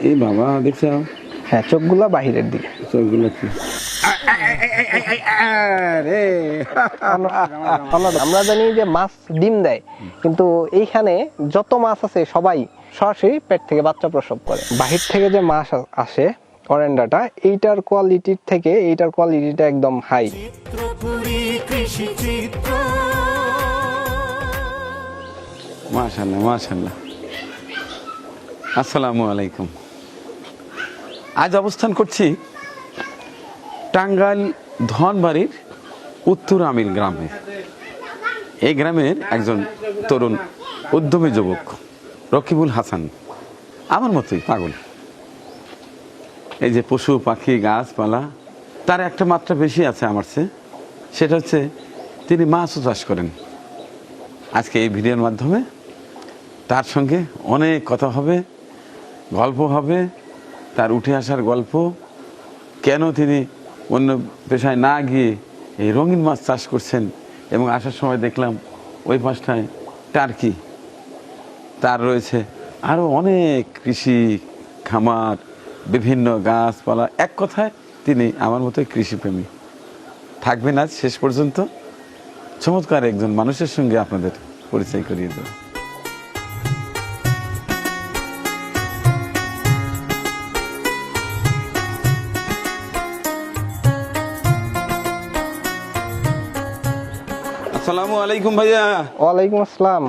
এই বাবা দেখছো? হ্যাঁ, চোখগুলা বাহিরের দিকে। চোখগুলো কি আমরা জানি যে মাছ ডিম দেয়, কিন্তু এইখানে যত মাছ আছে সবাই সরাসরি পেট থেকে বাচ্চা প্রসব করে। বাহির থেকে যে মাছ আসে অরেন্ডাটা, এইটার কোয়ালিটির থেকে এইটার কোয়ালিটিটা একদম হাই। মাশাআল্লাহ মাশাআল্লাহ। আসসালামু আলাইকুম। আজ অবস্থান করছি টাঙ্গাইল ধনবাড়ির উত্তর আমির গ্রামে। এই গ্রামের একজন তরুণ উদ্যমী যুবক রকিবুল হাসান, আমার মতোই পাগল। এই যে পশু পাখি গাছপালা, তার একটা মাত্রা বেশি আছে আমার চেয়ে, সেটা হচ্ছে তিনি মাছও চাষ করেন। আজকে এই ভিডিওর মাধ্যমে তার সঙ্গে অনেক কথা হবে, গল্প হবে, তার উঠে আসার গল্প, কেন তিনি অন্য পেশায় না গিয়ে এই রঙিন মাছ চাষ করছেন। এবং আসার সময় দেখলাম ওই পাশটায় টার্কি, তার রয়েছে আরও অনেক কৃষি খামার, বিভিন্ন গাছপালা। এক কথায় তিনি আমার মতোই কৃষিপ্রেমী। থাকবেন আজ শেষ পর্যন্ত। চমৎকার একজন মানুষের সঙ্গে আপনাদের পরিচয় করিয়ে দেব। আসসালামু আলাইকুম ভাইয়া। ওয়ালাইকুম আসসালাম।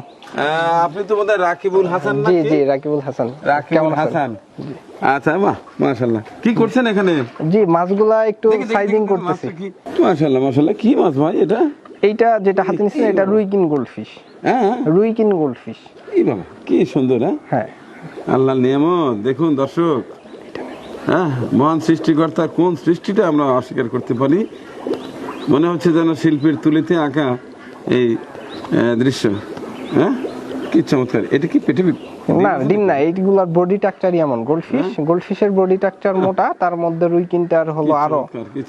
আপনি তো বোধহয় রাকিবুল হাসান? জি জি, রাকিবুল হাসান। রাকিবুল হাসান, আচ্ছা বাহ মাশাআল্লাহ। কি করছেন এখানে? জি, মাছগুলা একটু সাইজিং করতেছি। মাশাআল্লাহ মাশাআল্লাহ। কি মাছ ভাই এটা? এইটা যেটা হাতে নিছেন এটা রুইকিন গোল্ডফিশ। হ্যাঁ, রুইকিন গোল্ডফিশ। এই বাবা কি সুন্দর। হ্যাঁ, আল্লাহর নিয়ামত। দেখুন দর্শক, হ্যাঁ, মহান সৃষ্টিকর্তা কোন সৃষ্টিটা আমরা অস্বীকার করতে পারি? মনে হচ্ছে যেন শিল্পীর তুলিতে আঁকা এই দৃশ্য। হ্যাঁ, কি চমৎকার। এটা কি পেটে? না, ডিম না, এইগুলার বডি স্ট্রাকচারই এমন। গোল্ডফিশ, গোল্ডফিশের বডি স্ট্রাকচার মোটা, তার মধ্যে রুইকিনটার হলো আরো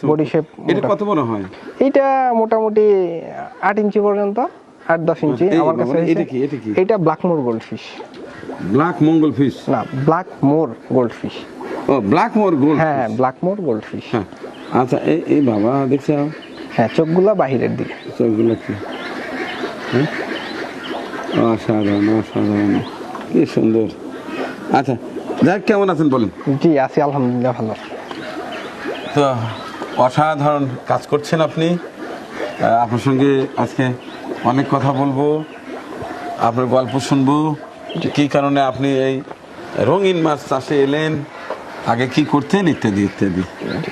বডি শেপ। এটা কত বড় হয়? এইটা মোটামুটি 8 ইঞ্চি পর্যন্ত, 8-10 ইঞ্চি আমার কাছে। এটা কি? এটা ব্ল্যাক মোর গোল্ডফিশ। ব্ল্যাক মঙ্গল ফিশ না, ব্ল্যাক মোর গোল্ডফিশ। ও, ব্ল্যাক মোর গোল্ড। হ্যাঁ, ব্ল্যাক মোর গোল্ডফিশ। হ্যাঁ, আচ্ছা। এই বাবা দেখছো? হ্যাঁ, চোখগুলা বাহিরের দিকে। চোখগুলো কি অসাধারণ অসাধারণ, কি সুন্দর। আচ্ছা যাক, কেমন আছেন বলেন? জি আছি, আলহামদুলিল্লাহ ভালো। তো অসাধারণ কাজ করছেন আপনি। আপনার সঙ্গে আজকে অনেক কথা বলবো, আপনার গল্প শুনবো, কী কারণে আপনি এই রঙিন মাছ চাষে এলেন, আগে কি করতেন, ইত্যাদি ইত্যাদি।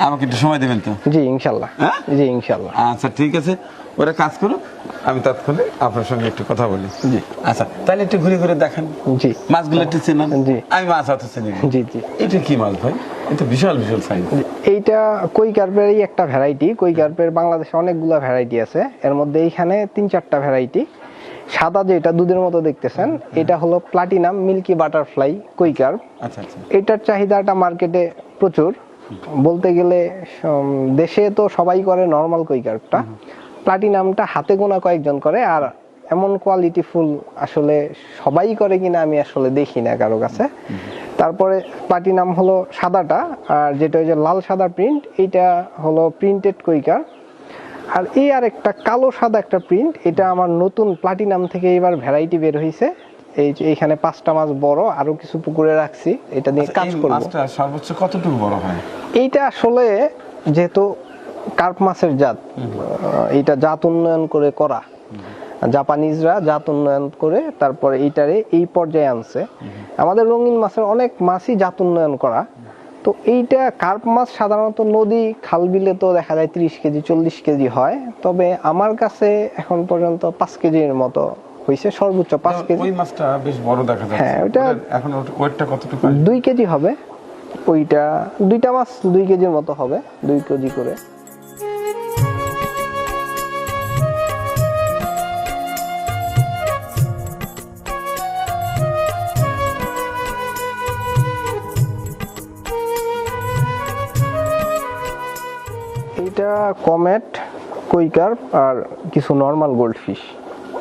আমাকে একটু সময় দেবেন তো? জি ইনশাল্লাহ। হ্যাঁ জি ইনশাল্লাহ। আচ্ছা ঠিক আছে, ওরা কাজ করুক, আমি তৎক্ষণে আপনার সঙ্গে একটু কথা বলি। জি আচ্ছা, তাহলে একটু ঘুরে ঘুরে দেখান জি, মাছগুলো একটু চেনান। জি, আমি মাছ হতে চিনি। জি জি। এটা কি মাছ ভাই? এটা বিশাল বিশাল সাইজ। এইটা কই কার্পেরই একটা ভ্যারাইটি। কই কার্পের বাংলাদেশে অনেকগুলা ভ্যারাইটি আছে, এর মধ্যে এইখানে 3-4টা ভ্যারাইটি। সাদা যেটা দুধের মতো দেখতেছেন, এটা হলো প্লাটিনাম মিল্কি বাটারফ্লাই কই কার্প। আচ্ছা আচ্ছা। এটার চাহিদাটা মার্কেটে প্রচুর। বলতে গেলে দেশে তো সবাই করে নরমাল কই কার্পটা, প্লাটিনামটা হাতে গোনা কয়েকজন করে। আর এমন কোয়ালিটি ফুল আসলে সবাই করে কিনা আমি আসলে দেখি না কারো কাছে। তারপরে প্লাটিনাম হলো সাদাটা, আর যেটা ওই যে লাল সাদা প্রিন্ট, এইটা হলো প্রিন্টেড কই কার্প। আর এই আর একটা কালো সাদা একটা প্রিন্ট, এটা আমার নতুন প্লাটিনাম থেকে এবার ভ্যারাইটি বের হয়েছে। এই যে এইখানে 5টা মাছ বড়, আরো কিছু পুকুরে রাখছি, এটা নিয়ে কাজ করব। মাছটা সর্বোচ্চ কতটুকু বড় হয়? এইটা আসলে যেহেতু কার্প মাছের জাত, এইটা জাত উন্নয়ন করে করা, জাপানিজরা জাত উন্নয়ন করে তারপরে এইটারে এই পর্যায়ে আনছে। আমাদের রঙিন মাছের অনেক মাছই জাত উন্নয়ন করা। তো এইটা কার্প মাছ সাধারণত নদী খাল বিলে তো দেখা যায় 30 কেজি 40 কেজি হয়, তবে আমার কাছে এখন পর্যন্ত 5 কেজির মতো হয়েছে, সর্বোচ্চ 5 কেজি। ওই মাছটা বেশ বড় দেখা যাচ্ছে। হ্যাঁ, ওটা এখন ওয়েটটা কতটুকু? 2 কেজি হবে। ওইটা 2টা মাছ 2 কেজির মতো হবে, 2 কেজি করে। এটা কমেট, কই কার্প আর কিছু নরমাল গোল্ডফিশ,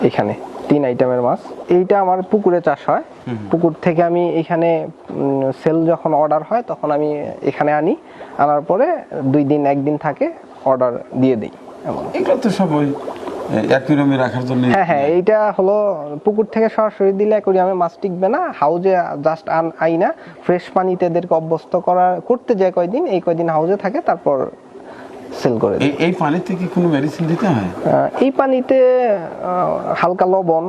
এখানে 3 আইটেমের মাছ। এইটা আমার পুকুরে চাষ হয়, পুকুর থেকে আমি এখানে সেল যখন অর্ডার হয় তখন আমি এখানে আনি, আনার পরে 2 দিন 1 দিন থাকে অর্ডার দিয়ে দিই। এগুলো তো সব ওই অ্যাকুয়ারিয়ামে রাখার জন্য। হ্যাঁ, এইটা হলো পুকুর থেকে সরাসরি দিলে অ্যাকুয়ারিয়ামে মাছ টিকবে না, হাউজে জাস্ট আইনা ফ্রেশ পানিতে এদেরকে অভ্যস্ত করতে যায় কয়দিন, এই কয়দিন হাউজে থাকে, তারপর সেল করে দিই। এই পানিতে কি কোনো মেডিসিন দিতে হয়? এই পানিতে হালকা লবণ,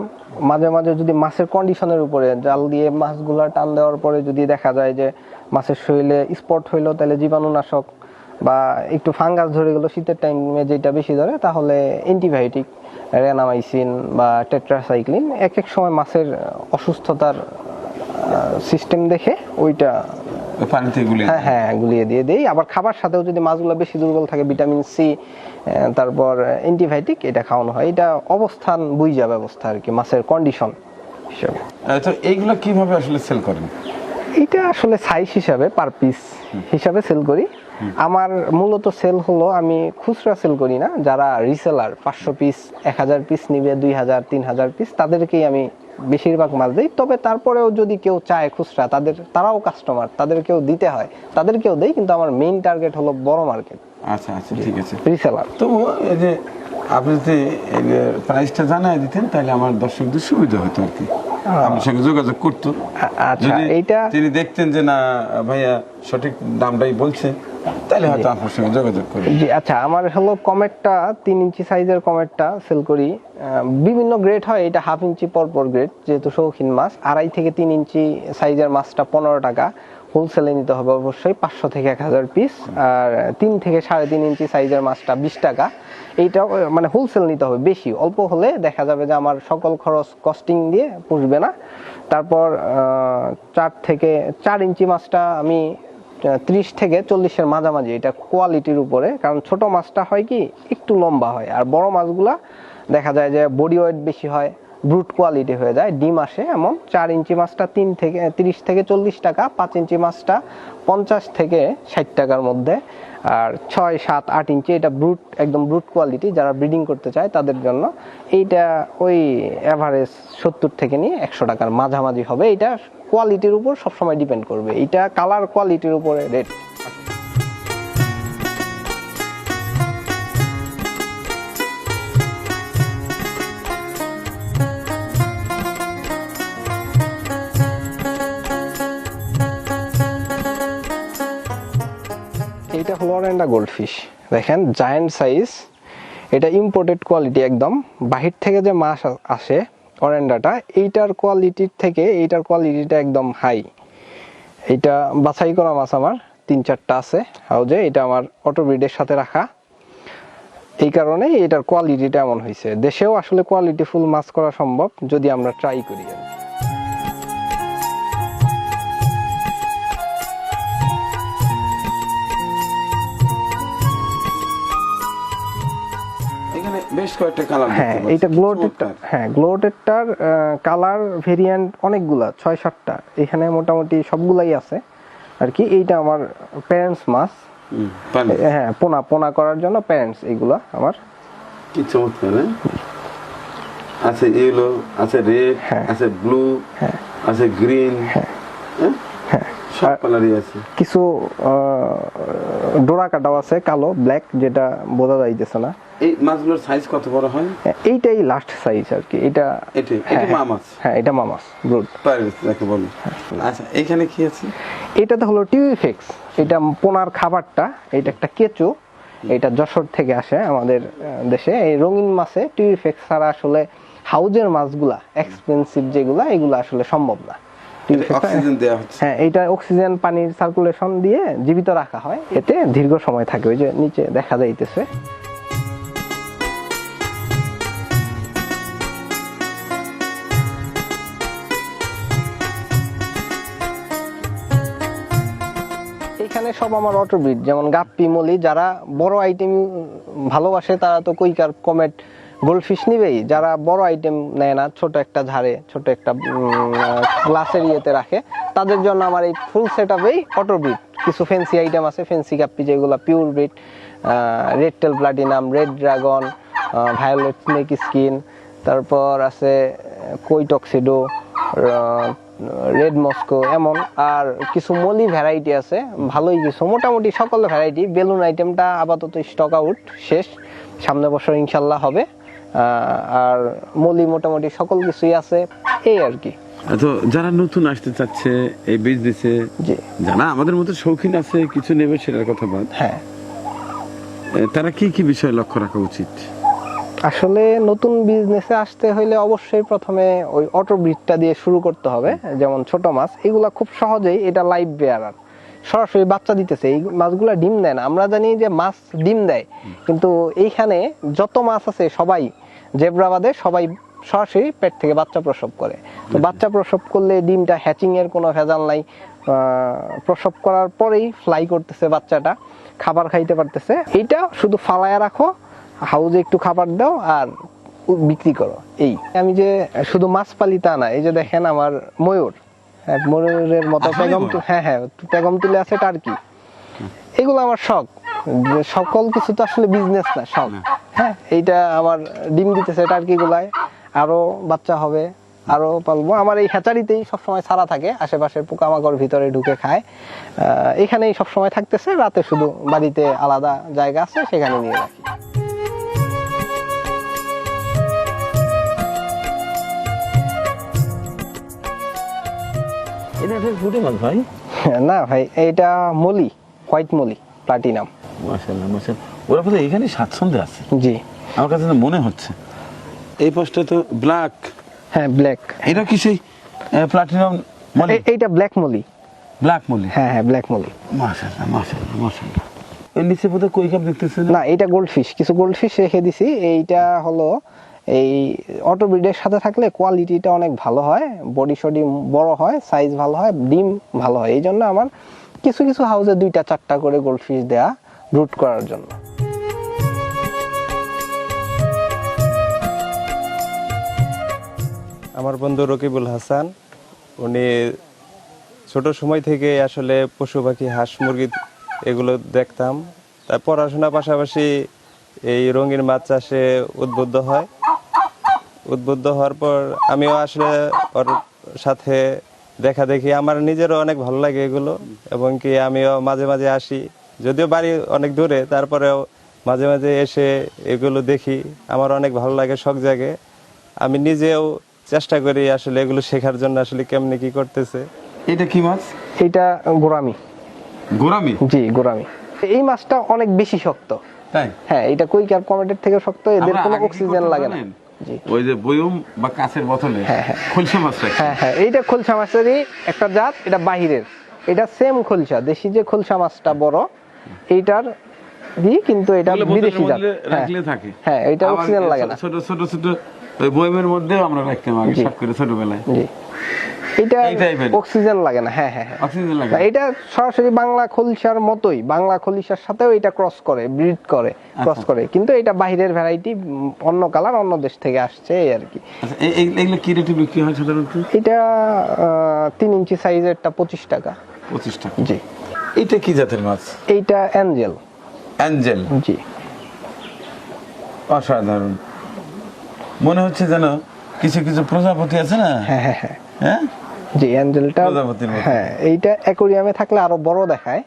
মাঝে মাঝে যদি মাছের কন্ডিশনের উপরে জাল দিয়ে মাছগুলা টান দেওয়ার পরে যদি দেখা যায় যে মাছের শরীরে স্পট হইলো, তাহলে জীবাণুনাশক বা একটু ফাঙ্গাস ধরে গেলো, শীতের টাইমে যেটা বেশি ধরে, তাহলে অ্যান্টিবায়োটিক, রেনামাইসিন বা টেট্রাসাইক্লিন এক এক সময় মাছের অসুস্থতার সিস্টেম দেখে ওইটা পানিতে গুলিয়ে হ্যাঁ গুলিয়ে দিয়ে দেই। আবার খাবার সাথেও যদি মাছগুলো বেশি দুর্বল থাকে, ভিটামিন সি, তারপর অ্যান্টিবায়োটিক এটা খাওয়ানো হয়। এটা অবস্থান বুঝা ব্যবস্থা আর কি, মাছের কন্ডিশন হিসাবে। তো এইগুলো কিভাবে আসলে সেল করেন? এটা আসলে সাইজ হিসাবে পার পিস হিসাবে সেল করি। আমার মূলত সেল হলো, আমি খুচরা সেল করি না, যারা রিসেলার 500 পিস 1000 পিস নিবে, 2000 3000 পিস, তাদেরকেই আমি বেশিরভাগ মাল দেই। তবে তারপরেও যদি কেউ চায় খুচরা, তারাও কাস্টমার, তাদেরকেও দিতে হয়, তাদেরকেও দেই, কিন্তু আমার মেইন টার্গেট হলো বড় মার্কেট। আচ্ছা আচ্ছা, ঠিক আছে। রিসেলার। তো এই যে আপনি যদি প্রাইসটা জানাই দিতেন তাহলে আমার দর্শকদের সুবিধা হতো আর কি, আপনার সঙ্গে যোগাযোগ করতো। আচ্ছা, যদি এইটা তিনি দেখতেন যে না ভাইয়া সঠিক দামটাই বলছে, তাহলে হয়তো আপনার সঙ্গে যোগাযোগ করবেন। জি আচ্ছা, আমার হলো কমেটটা 3 ইঞ্চি সাইজের কমেটটা সেল করি। বিভিন্ন গ্রেড হয়, এটা 1/2 ইঞ্চি পরপর গ্রেড, যেহেতু শৌখিন মাছ। 2.5 থেকে 3 ইঞ্চি সাইজের মাছটা 15 টাকা, হোলসেলে নিতে হবে অবশ্যই 500 থেকে 1000 পিস। আর 3 থেকে 3.5 ইঞ্চি সাইজের মাছটা 20 টাকা। এইটা মানে হোলসেল নিতে হবে, বেশি অল্প হলে দেখা যাবে যে আমার সকল খরচ কস্টিং দিয়ে পুষবে না। তারপর 4 থেকে 4 ইঞ্চি মাছটা আমি 30 থেকে 40-এর মাঝামাঝি, এটা কোয়ালিটির উপরে, কারণ ছোট মাছটা হয় কি একটু লম্বা হয়, আর বড় মাছগুলা দেখা যায় যে বডি ওয়েট বেশি হয়, ব্রুট কোয়ালিটি হয়ে যায়, ডিম আসে এমন। 4 ইঞ্চি মাছটা 30 থেকে 40 টাকা, 5 ইঞ্চি মাছটা 50 থেকে 60 টাকার মধ্যে, আর 6, 7, 8 ইঞ্চি এটা ব্রুট, একদম ব্রুট কোয়ালিটি, যারা ব্রিডিং করতে চায় তাদের জন্য এইটা ওই এভারেজ 70 থেকে নিয়ে 100 টাকার মাঝামাঝি হবে। এটা কোয়ালিটির উপর সবসময় ডিপেন্ড করবে, এটা কালার কোয়ালিটির উপরে রেট। এটা হলো অরেন্ডা গোল্ডফিশ, দেখেন জায়ান্ট সাইজ, এটা ইম্পোর্টেড কোয়ালিটি একদম। বাহির থেকে যে মাছ আসে অরেন্ডাটা, এইটার কোয়ালিটির থেকে এইটার কোয়ালিটিটা একদম হাই। এইটা বাছাই করা মাছ আমার 3-4টা আছে হাউজে, এটা আমার অটো ব্রিডের সাথে রাখা, এই কারণে এটার কোয়ালিটিটা এমন হয়েছে। দেশেও আসলে কোয়ালিটি ফুল মাছ করা সম্ভব যদি আমরা ট্রাই করি। বেশ কয়েকটা কালার। হ্যাঁ, এইটা গ্লোটেডটা, হ্যাঁ গ্লোটেডটার কালার ভেরিয়েন্ট অনেকগুলা, 6-7টা, এখানে মোটামুটি সবগুলাই আছে আর কি। এইটা আমার প্যারেন্টস মাছ, হ্যাঁ পোনা করার জন্য প্যারেন্টস, এইগুলা আমার। কি চমৎকার আছে, ইয়েলো আছে, রেড আছে, ব্লু আছে, গ্রিন, সব কালারই আছে। কিছু ডোরা কাটাও আছে, কালো ব্ল্যাক, যেটা বোঝা যাইতেছে না। এই মাছগুলোর সাইজ কত বড় হয়? এইটাই লাস্ট সাইজ আর কি। এটা মা মাছ। হ্যাঁ, এটা মা মাছ ব্রুড যাকে বলে। আচ্ছা, এখানে কি আছে? এটাতে হলো টিউইফেক্স, এটা পোনার খাবারটা। এটা একটা কেঁচো, এটা যশোর থেকে আসে আমাদের দেশে। এই রঙিন মাছে টিউইফেক্স ছাড়া আসলে হাউজের মাছগুলা এক্সপেন্সিভ যেগুলা, এগুলা আসলে সম্ভব না। অক্সিজেন দেয়া হচ্ছে। হ্যাঁ, এটা অক্সিজেন পানির সার্কুলেশন দিয়ে জীবিত রাখা হয়, এতে দীর্ঘ সময় থাকে। ওই যে নিচে দেখা যাইতেছে। এখানে সব আমার অটো ব্রিড, যেমন গাপ্পি, মলি। যারা বড় আইটেম ভালোবাসে তারা তো কুইকার, কমেট, গোল্ডফিশ নিবেই। যারা বড় আইটেম নেয় না, ছোট একটা ঝাড়ে, ছোট একটা গ্লাসের ইয়েতে রাখে, তাদের জন্য আমার এই ফুল সেট আপেই অটো ব্রিড। কিছু ফ্যান্সি আইটেম আছে, ফ্যান্সি গাপ্পি যেগুলো pure breed, red tail platinum, red dragon, violet snake skin, তারপর আছে কই টক্সিডো, রেড মস্কো এমন, আর কিছু মলি ভ্যারাইটি আছে ভালোই কিছু, মোটামুটি সকল ভ্যারাইটি। বেলুন আইটেমটা আপাতত স্টক আউট শেষ, সামনের বছর ইনশাল্লাহ হবে। আর মলি মোটামুটি সকল কিছুই আছে এই আর কি। তো যারা নতুন আসতে চাচ্ছে এই বিজনেসে, জি যারা আমাদের মতো শৌখিন আছে কিছু নেবে সেটার কথা বাদ, হ্যাঁ, তারা কি কি বিষয় লক্ষ্য রাখা উচিত? আসলে নতুন বিজনেসে আসতে হইলে অবশ্যই প্রথমে ওই অটো ব্রিডটা দিয়ে শুরু করতে হবে। যেমন ছোট মাছ এগুলা খুব সহজেই, এটা লাইভ বেয়ারার, সরাসরি বাচ্চা দিতেছে। এই মাছগুলা ডিম দেয় না। আমরা জানি যে মাছ ডিম দেয়, কিন্তু এইখানে যত মাছ আছে সবাই, জেব্রাবাদে সবাই সরাসরি পেট থেকে বাচ্চা প্রসব করে। তো বাচ্চা প্রসব করলে ডিমটা হ্যাচিং এর কোনো ভেজাল নাই, প্রসব করার পরেই ফ্লাই করতেছে বাচ্চাটা, খাবার খাইতে পারতেছে। এইটা শুধু ফালায়া রাখো, হাউজে একটু খাবার দাও আর বিক্রি করো। এই আমি যে শুধু মাছ পালি তা না, এই যে দেখেন আমার ময়ূর, হ্যাঁ, ময়ূরের মতো পেগম, হ্যাঁ হ্যাঁ পেগম তুলে আছে টার্কি। এগুলো আমার শখ, যে সকল কিছু তো আসলে বিজনেস না, শখ। হ্যাঁ, এইটা আমার ডিম দিতেছে টার্কি গুলায়, আরো বাচ্চা হবে, আরো পালবো। আমার এই হ্যাচারিতেই সবসময় ছাড়া থাকে, আশেপাশের পোকামাকড় ভিতরে ঢুকে খায়। এখানেই সবসময় থাকতেছে, রাতে শুধু বাড়িতে আলাদা জায়গা আছে সেখানে নিয়ে রাখি। এটা ফুটে মাছ ভাই? না ভাই, এইটা মলি, হোয়াইট মলি প্লাটিনাম। মাশাআল্লাহ মাশাআল্লাহ, ওরা বোধহয় এখানে স্বাচ্ছন্দ্যে আছে। জি, আমার কাছে তো মনে হচ্ছে। এই পাশটা তো ব্ল্যাক। হ্যাঁ ব্ল্যাক। এটা কি সেই প্লাটিনাম মলি? এইটা ব্ল্যাক মলি। Black molly? হ্যাঁ হ্যাঁ ব্ল্যাক মলি। মাশাআল্লাহ মাশাআল্লাহ মাশাআল্লাহ। এর নিচে বোধহয় কই কাপ দেখতেছেন? না, এটা গোল্ডফিশ, কিছু গোল্ডফিশ রেখে দিছি। এইটা হলো এই অটো ব্রিডের সাথে থাকলে কোয়ালিটিটা অনেক ভালো হয়, বডি শডি বড় হয়, সাইজ ভালো হয়, ডিম ভালো হয়। এই জন্য আমার কিছু কিছু হাউসে 2-4টা করে গোল্ডফিশ দেয়া, রুট করার জন্য। আমার বন্ধু রকিবুল হাসান, উনি ছোট সময় থেকে আসলে পশু পাখি, হাঁস মুরগি এগুলো দেখতাম। তার পড়াশোনার পাশাপাশি এই রঙিন মাছ চাষে উদ্বুদ্ধ হয়। উদ্বুদ্ধ হওয়ার পর আমিও আসলে ওর সাথে দেখা দেখি, আমার নিজেরও অনেক ভালো লাগে এগুলো, এবং কি আমিও মাঝে মাঝে আসি, যদিও বাড়ি অনেক দূরে, তারপরেও মাঝে মাঝে এসে এগুলো দেখি, আমার অনেক ভালো লাগে, শখ জাগে। আমি নিজেও চেষ্টা করি আসলে এগুলো শেখার জন্য, আসলে কেমনে কি করতেছে। এটা কি মাছ? এইটা গোরামি। গোরামি? জি, গোরামি। এই মাছটা অনেক বেশি শক্ত। তাই? হ্যাঁ, এটা কুইক আর কমেটের থেকে শক্ত, এদের কোনো অক্সিজেন লাগে না। জি, ওই যে বয়ম বা কাঁচের বোতলে খলসা মাছ রাখে। হ্যাঁ হ্যাঁ, এইটা খলসা মাছেরই একটা জাত, এটা বাহিরের। এটা সেম খলসা, দেশি যে খলসা মাছটা বড়, এইটার দি, কিন্তু এটা বিদেশি জাত। রাখলে থাকে। হ্যাঁ, এটা অক্সিজেন লাগে না। ছোট ছোট ছোট ওই বয়মের মধ্যে আমরা রাখতাম আগে সব করে ছোটবেলায়। জি, এটা অক্সিজেন লাগে না। হ্যাঁ হ্যাঁ হ্যাঁ, অক্সিজেন লাগে। এটা সরাসরি বাংলা খলিশার মতোই, বাংলা খলিশার সাথেও এটা ক্রস করে, ব্রিড করে, ক্রস করে, কিন্তু এটা বাহিরের ভ্যারাইটি, অন্য কালার, অন্য দেশ থেকে আসছে এই আর কি। আচ্ছা, এগুলো কি রেটে বিক্রি হয় সাধারণত? এটা 3 ইঞ্চি সাইজেরটা 25 টাকা। 25 টাকা। জি। এটা কি জাতের মাছ? এইটা অ্যাঞ্জেল। অ্যাঞ্জেল? জি। অসাধারণ, মনে হচ্ছে যেন কিছু কিছু প্রজাপতি আছে না? হ্যাঁ হ্যাঁ হ্যাঁ হ্যাঁ, জি, অ্যাঞ্জেলটা। প্রজাপতির মতো। হ্যাঁ, এইটা অ্যাকোরিয়ামে থাকলে আরো বড় দেখায়।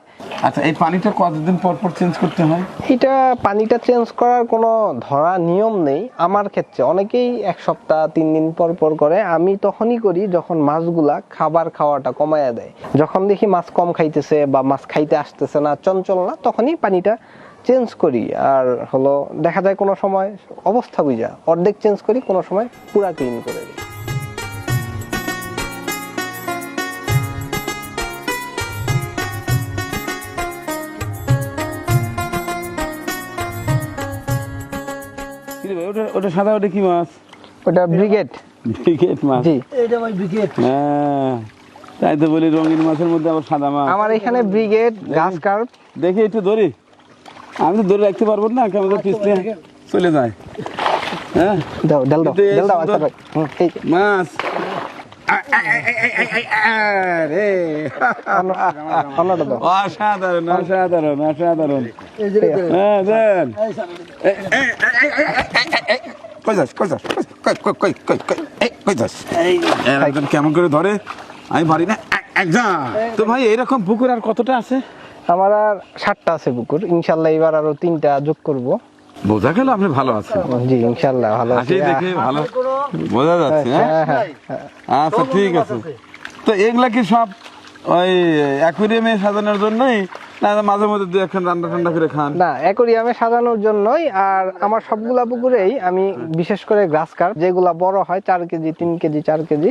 আচ্ছা, এই পানিটা কতদিন পর পর চেঞ্জ করতে হয়? এটা পানিটা চেঞ্জ করার কোনো ধরা নিয়ম নেই আমার ক্ষেত্রে। অনেকেই 1 সপ্তাহ 3 দিন পর পর করে। আমি তখনই করি যখন মাছগুলা খাবার খাওয়াটা কমায়া দেয়। যখন দেখি মাছ কম খাইতেছে বা মাছ খাইতে আসতেছে না, চঞ্চল না, তখনই পানিটা চেঞ্জ করি। আর হলো দেখা যায় কোনো সময় অবস্থা বুঝা অর্ধেক চেঞ্জ করি, কোনো সময় পুরা ক্লিন করে দিই। ওটা সাদা, ওটা কি মাছ? ওটা ব্রিগেড। ব্রিগেড মাছ? জি, এটা ভাই ব্রিগেড। হ্যাঁ, তাই তো বলি, রঙিন মাছের মধ্যে আবার সাদা মাছ। আমার এখানে ব্রিগেড, গাছ কার্প। দেখি একটু ধরি, আমি তো ধরে রাখতে পারবো না, কেমন পিছলে চলে যায়। হ্যাঁ, দাও, ডাল দাও, ডাল দাও। আচ্ছা ভাই, এই মাছ। অন্যটা দাও। অসাধারণ অসাধারণ অসাধারণ। এই যে হ্যাঁ, দেন। কই যাস, কই যাস, কই যাস? একজন কেমন করে ধরে আমি পারি না। তো ভাই এরকম পুকুর আর কতটা আছে? আমার আর 7টা আছে পুকুর, ইনশাল্লাহ এবার আরো 3টা যোগ করব। বোঝা গেল আপনি ভালো আছেন। জি ইনশাল্লাহ ভালো আছি। হাসি দেখে ভালো বোঝা যাচ্ছে। হ্যাঁ, আচ্ছা ঠিক আছে। তো এগুলা কি সব ওই অ্যাকুয়ারিয়ামে সাজানোর জন্যই, না মাঝে মধ্যে দু একখান রান্না ঠান্ডা করে খান? না, অ্যাকোরিয়ামে সাজানোর জন্যই। আর আমার সবগুলা পুকুরেই আমি বিশেষ করে গ্রাস কার্প যেগুলা বড় হয় 4 কেজি 3 কেজি 4 কেজি,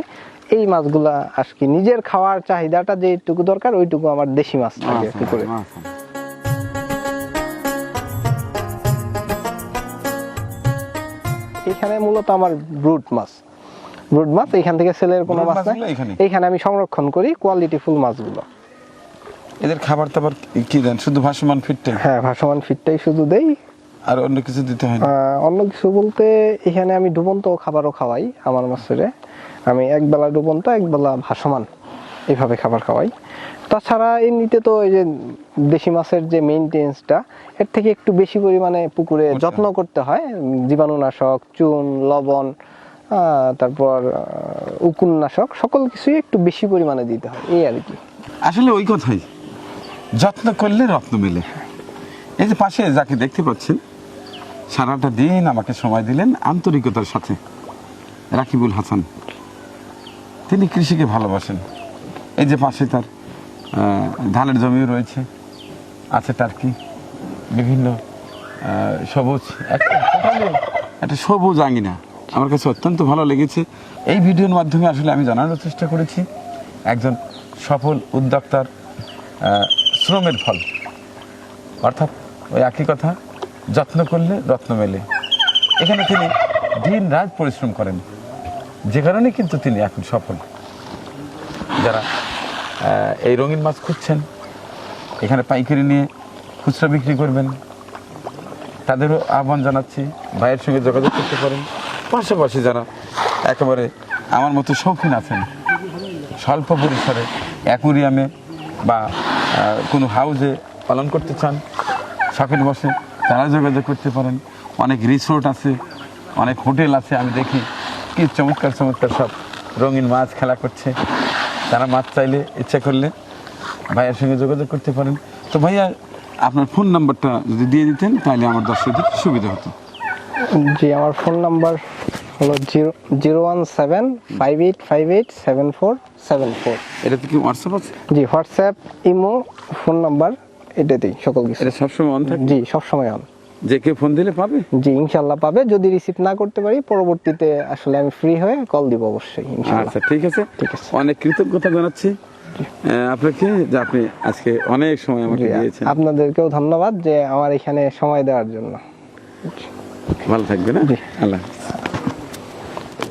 এই মাছগুলা আজকে নিজের খাওয়ার চাহিদাটা যেটুকু দরকার ওইটুকু আমার দেশি মাছ থাকে পুকুরে। এখানে মূলত আমার ব্রুড মাছ এখান থেকে সেলের কোনো ব্রুড মাছ নাই, মাছগুলো এখানে? এখানে আমি সংরক্ষণ করি কোয়ালিটি ফুল মাছগুলো। এদের খাবার দাবার কি দেন? শুধু ভাসমান ফিডটাই? হ্যাঁ, ভাসমান ফিডটাই শুধু দেই। আর অন্য কিছু দিতে হয় না? অন্য কিছু বলতে এখানে আমি ডুবন্ত খাবারও খাওয়াই আমার মাছের। আমি একবেলা ডুবন্ত একবেলা ভাসমান এইভাবে খাবার খাওয়াই। তাছাড়া এমনিতে তো এই যে দেশি মাছের যে মেইনটেন্সটা এর থেকে একটু বেশি পরিমাণে পুকুরে যত্ন করতে হয়। জীবাণুনাশক, চুন, লবণ, তারপর উকুননাশক সকল কিছুই একটু বেশি পরিমাণে দিতে হয়, এই আর কি। আসলে ওই কথাই, যত্ন করলে রত্ন মেলে। এই যে পাশে যাকে দেখতে পাচ্ছেন সারাটা দিন আমাকে সময় দিলেন আন্তরিকতার সাথে, রাকিবুল হাসান। তিনি কৃষিকে ভালোবাসেন। এই যে পাশে তার ধানের জমিও রয়েছে, আছে তার কি বিভিন্ন সবুজ একটা সবুজ আঙিনা। আমার কাছে অত্যন্ত ভালো লেগেছে। এই ভিডিওর মাধ্যমে আসলে আমি জানানোর চেষ্টা করেছি একজন সফল উদ্যোক্তার শ্রমের ফল। অর্থাৎ ওই একই কথা, যত্ন করলে রত্ন মেলে। এখানে তিনি দিন রাত পরিশ্রম করেন, যে কারণে কিন্তু তিনি এখন সফল। যারা এই রঙিন মাছ খুঁজছেন, এখানে পাইকারি নিয়ে খুচরা বিক্রি করবেন, তাদেরও আহ্বান জানাচ্ছি ভাইয়ের সঙ্গে যোগাযোগ করতে পারেন। পাশাপাশি যারা একেবারে আমার মতো শৌখিন আছেন, স্বল্প পরিসরে অ্যাকুরিয়ামে বা কোনো হাউজে পালন করতে চান, শখের বসে তারা যোগাযোগ করতে পারেন। অনেক রিসোর্ট আছে, অনেক হোটেল আছে, আমি দেখি কি চমৎকার চমৎকার সব রঙিন মাছ খেলা করছে। তারা মাছ চাইলে ইচ্ছা করলে ভাইয়ের সঙ্গে যোগাযোগ করতে পারেন। তো ভাইয়া আপনার ফোন নাম্বারটা যদি দিয়ে দিতেন তাহলে আমার দর্শকদের সুবিধা হতো। জি, আমার ফোন নাম্বার হলো 01758587474। এটাতে কি হোয়াটসঅ্যাপ আছে? জি, হোয়াটসঅ্যাপ, ইমো, ফোন নাম্বার এটাতেই সকল কিছু। এটা সবসময় অন থাকে? জি, সবসময় অন। যে কেউ ফোন দিলে পাবে? জি ইনশাল্লাহ পাবে। যদি রিসিভ না করতে পারি পরবর্তীতে আসলে আমি ফ্রি হয়ে কল দিব অবশ্যই ইনশাল্লাহ। আচ্ছা ঠিক আছে, ঠিক আছে। অনেক কৃতজ্ঞতা জানাচ্ছি আপনাকে যে আপনি আজকে অনেক সময় আমাকে দিয়েছেন। আপনাদেরকেও ধন্যবাদ যে আমার এখানে সময় দেওয়ার জন্য। ভালো থাকবেন। আল্লাহ।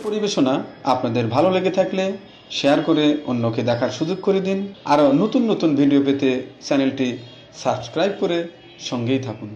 পরিবেশনা আপনাদের ভালো লেগে থাকলে শেয়ার করে অন্যকে দেখার সুযোগ করে দিন। আরও নতুন নতুন ভিডিও পেতে চ্যানেলটি সাবস্ক্রাইব করে সঙ্গেই থাকুন।